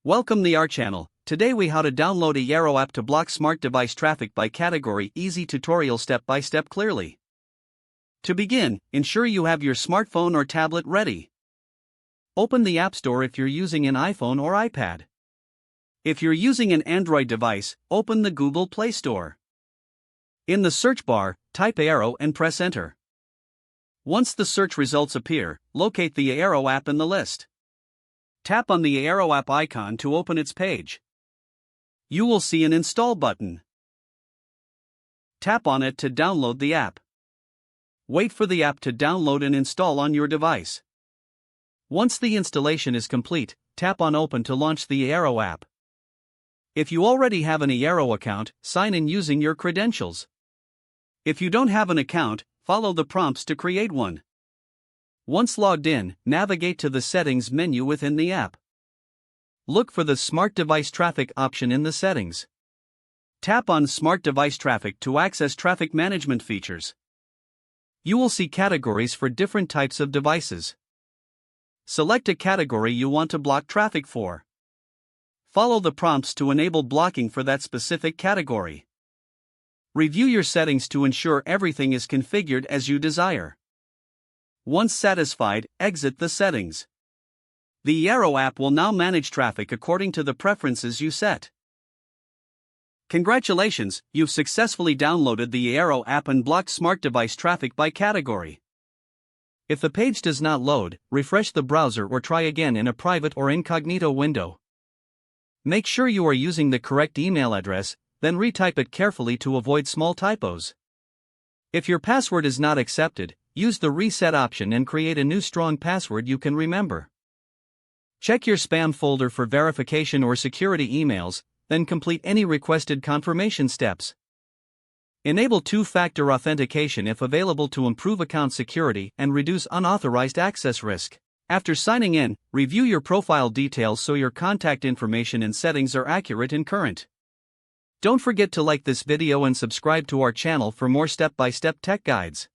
Welcome the our channel. Today we how to download a Eero app to block smart device traffic by category. Easy tutorial step by step clearly. To begin, ensure you have your smartphone or tablet ready. Open the App Store if you're using an iPhone or iPad. If you're using an Android device, open the Google Play Store. In the search bar, type Eero and press enter. Once the search results appear, locate the Eero app in the list. Tap on the Eero app icon to open its page. You will see an install button. Tap on it to download the app. Wait for the app to download and install on your device. Once the installation is complete, tap on Open to launch the Eero app. If you already have an Eero account, sign in using your credentials. If you don't have an account, follow the prompts to create one. Once logged in, navigate to the Settings menu within the app. Look for the Smart Device Traffic option in the settings. Tap on Smart Device Traffic to access traffic management features. You will see categories for different types of devices. Select a category you want to block traffic for. Follow the prompts to enable blocking for that specific category. Review your settings to ensure everything is configured as you desire. Once satisfied, exit the settings. The Eero app will now manage traffic according to the preferences you set. Congratulations, you've successfully downloaded the Eero app and blocked smart device traffic by category. If the page does not load, refresh the browser or try again in a private or incognito window. Make sure you are using the correct email address, then retype it carefully to avoid small typos. If your password is not accepted, use the reset option and create a new strong password you can remember. Check your spam folder for verification or security emails, then complete any requested confirmation steps. Enable two-factor authentication if available to improve account security and reduce unauthorized access risk. After signing in, review your profile details so your contact information and settings are accurate and current. Don't forget to like this video and subscribe to our channel for more step-by-step tech guides.